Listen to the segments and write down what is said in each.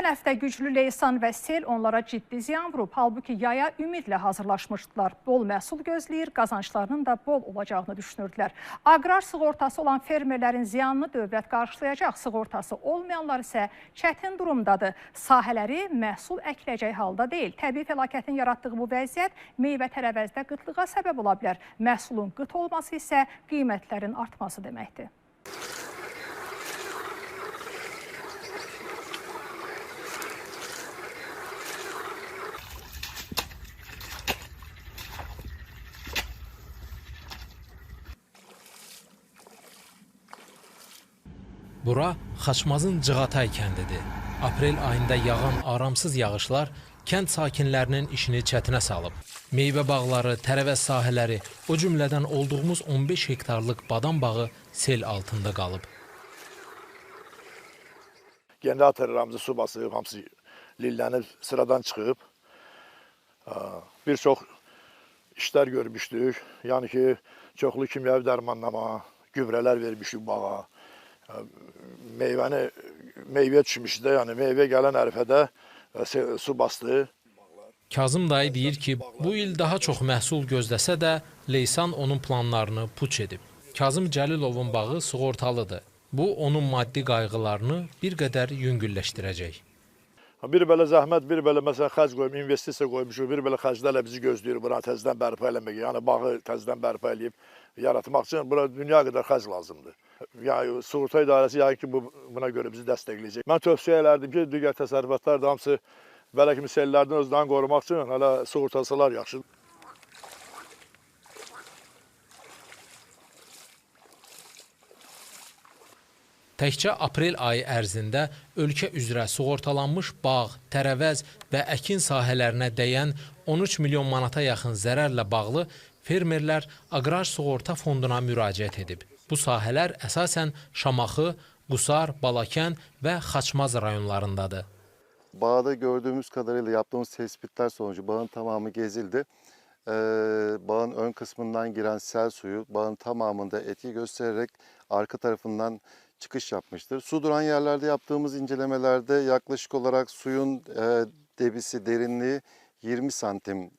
Geçən həftə güclü leysan və sel onlara ciddi ziyan vurub. Halbuki yaya ümidlə hazırlaşmışdılar. Bol məhsul gözləyir, qazanclarının da bol olacağını düşünürdülər. Aqrar sığortası olan fermerlərin ziyanını dövlət qarşılayacaq. Sığortası olmayanlar isə çətin durumdadır. Sahələri məhsul əkiləcək halda deyil. Təbii fəlakətin yaratdığı bu vəziyyət meyvə-tərəvəzdə qıtlığa səbəb ola bilər. Məhsulun qıt olması isə qiymətlərin artması deməkdir. Bura Xaçmazın Cığatay kəndidir. Aprel ayında yağan aramsız yağışlar kənd sakinlərinin işini çətinə salıb. Meyvə bağları, tərəvəz sahələri, o cümlədən olduğumuz 15 hektarlıq badam bağı sel altında qalıb. Generatorlarımızı su basıb, hamısı lillənib, sıradan çıxıb. Bir çox işlər görmüşdük. Yəni ki, çoxlu kimyəvi dərmanlama, gübrələr vermişdik bağa. Meyvə düşmüşdü də, yəni meyvə gələn ərəfədə su bastı. Kazım dayı deyir ki, bu il daha çox məhsul gözləsə də leysan onun planlarını puç edib. Kazım Cəlilovun bağı sığortalıdır. Bu, onun maddi qayğılarını bir qədər yüngülləşdirəcək. Bir belə zəhmət, bir belə məsələn xərc qoyub, investisiya qoymuşuq, bir belə xərclərlə bizi gözləyir bura təzədən bərpa eləmək, yəni bağı təzədən bərpa eləyib yaratmaq üçün bura dünya qədər xərc lazımdır. Yəni sığorta idarəsi yəqin ki buna görə bizi dəstəkləyəcək. Mən tövsiyə elərdim ki, digər təsərrüfatlar da hamısı belə kimi sellərdən özlərini qorumaq üçün hələ sığortasalar yaxşıdır. Təkcə aprel ayı ərzində ölkə üzrə sığortalanmış bağ, tərəvəz və əkin sahələrinə dəyən 13 milyon manata yaxın zərərlə bağlı fermerlər Aqrar Sığorta Fonduna müraciət edib. Bu sahələr əsasən Şamaxı, Qusar, Balakən və Xaçmaz rayonlarındadır. Bağda gördüğümüz kadarıyla yaptığımız tespitler sonucu bağın tamamı gezildi. Bağın ön kısmından giren sel suyu bağın tamamında etki göstererek arka tarafından çıkış yapmıştır. Su duran yerlerde yaptığımız incelemelerde yaklaşık olarak suyun debisi, derinliği 20 santim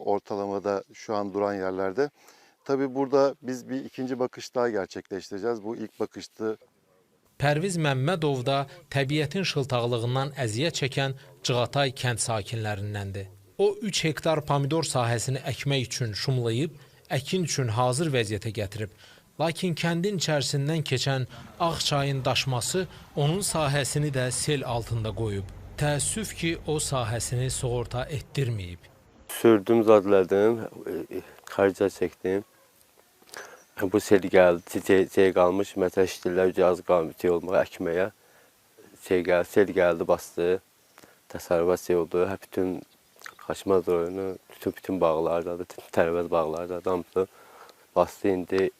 ortalamada şu an duran yerlerde. Tabii burada biz bir ikinci bakış daha gerçekleştireceğiz. Bu ilk bakıştı. Pərviz Məmmədov da təbiətin şıltaqlığından əziyyət çəkən Cığatay kənd sakinlərindəndir. O 3 hektar pomidor sahəsini əkmək üçün şumlayıb, əkin üçün hazır vəziyyətə gətirib. Lakin kəndin içərisindən keçən Ağçayın daşması onun sahəsini də sel altında qoyub. Təəssüf ki, o sahəsini sığorta etdirməyib. Sürdüm, zadladım, xərcə çəkdim. Bu sel gəldi, çiçək qalmış, məsəl işdirlər, az qalmış çiçək olmağa, əkməyə. Sel gəldi, bastı, təsərrüfat oldu. Bütün Xaçmaz rayonu, bütün bağlarda, tərəvəz bağlarda hamısı bastı indi.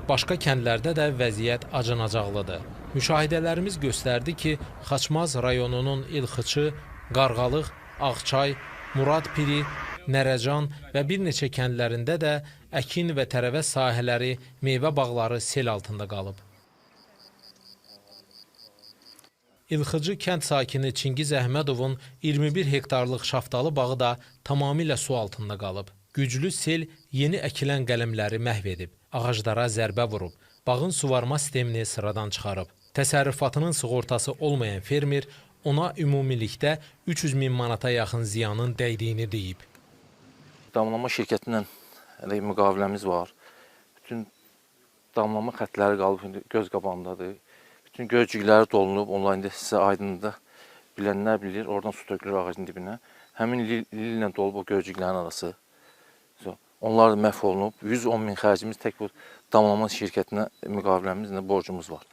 Başqa kəndlərdə də vəziyyət acınacaqlıdır. Müşahidələrimiz göstərdi ki, Xaçmaz rayonunun İlxıçı, Qarğalıq, Ağçay, Muradpiri, Nərəcan və bir neçə kəndlərində də əkin və tərəvəz sahələri, meyvə bağları sel altında qalıb. İlxıcı kənd sakini Çingiz Əhmədovun 21 hektarlıq şaftalı bağı da tamamilə su altında qalıb. Güclü sel yeni əkilən qələmləri məhv edib, ağaclara zərbə vurub, bağın suvarma sistemini sıradan çıxarıb. Təsərrüfatının sığortası olmayan fermer ona ümumilikdə 300 min manata yaxın ziyanın dəydiyini deyib. Damlama şirkətindən müqaviləmiz var. Bütün damlama xətləri qalıb göz qabağındadır. Bütün gölcükləri dolunub, onlar indi sizə aydınlıqda bilənlər bilir, oradan su tökülür ağacın dibinə. Həmin lillə dolub o gölcüklərin arası. Onlar da məhv olunub. 110 min xərcimiz tək bu damlama şirkətinə müqaviləmizlə borcumuz var.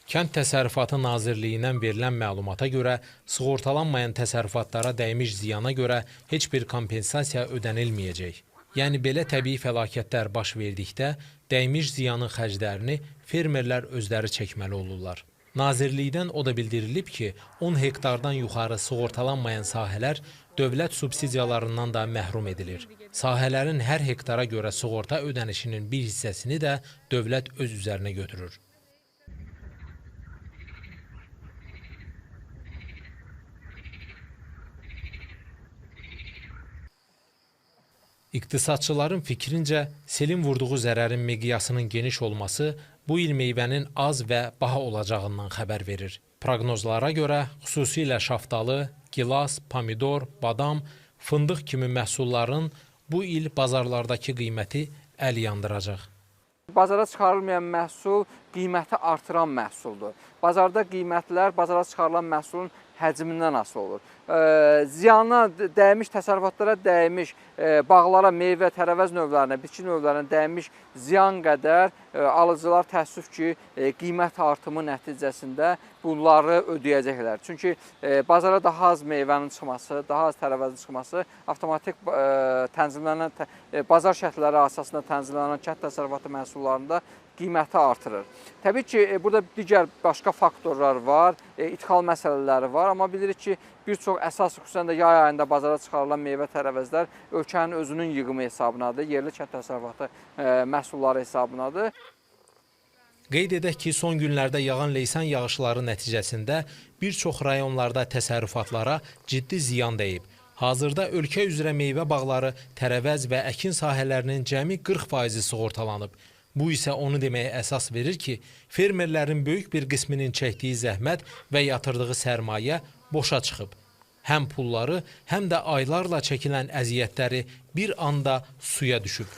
Kənd Təsərrüfatı Nazirliyindən verilən məlumata görə, sığortalanmayan təsərrüfatlara dəymiş ziyana görə heç bir kompensasiya ödənilməyəcək. Yəni, belə təbii fəlakətlər baş verdikdə, dəymiş ziyanın xərclərini fermerlər özləri çəkməli olurlar. Nazirlikdən o da bildirilib ki, 10 hektardan yuxarı sığortalanmayan sahələr dövlət subsidiyalarından da məhrum edilir. Sahələrin hər hektara görə sığorta ödənişinin bir hissəsini də dövlət öz üzərinə götürür. İqtisadçıların fikrincə, selin vurduğu zərərin miqyasının geniş olması bu il meyvənin az və baha olacağından xəbər verir. Proqnozlara görə xüsusilə şaftalı, gilas, pomidor, badam, fındıq kimi məhsulların bu il bazarlardakı qiyməti əl yandıracaq. Bazara çıxarılmayan məhsul qiyməti artıran məhsuldur. Bazarda qiymətlər bazara çıxarılan məhsulun həcmindən asılı olur. Ziyana dəymiş təsərrüfatlara dəymiş, bağlara, meyvə, tərəvəz növlərinə, bitki növlərinə dəymiş ziyan qədər alıcılar təəssüf ki, qiymət artımı nəticəsində bunları ödəyəcəklər. Çünki bazara daha az meyvənin çıxması, daha az tərəvəzin çıxması avtomatik tənzimlənən, bazar şərtləri əsasında tənzimlənən kənd təsərrüfatı məhsullarında qiyməti artırır. Təbii ki, burada digər başqa faktorlar var, ithal məsələləri var, amma bilirik ki, bir çox əsas, xüsusən də yay ayında bazara çıxarılan meyvə tərəvəzlər ölkənin özünün yığımı hesabınadır, yerli kənd təsərrüfatı məhsulları hesabınadır. Qeyd edək ki, son günlərdə yağan leysan yağışları nəticəsində bir çox rayonlarda təsərrüfatlara ciddi ziyan dəyib. Hazırda ölkə üzrə meyvə bağları, tərəvəz və əkin sahələrinin cəmi 40% sığortalanıb. Bu isə onu deməyə əsas verir ki, fermerlərin böyük bir qisminin çəkdiyi zəhmət və yatırdığı sərmayə boşa çıxıb. Həm pulları, həm də aylarla çəkilən əziyyətləri bir anda suya düşüb.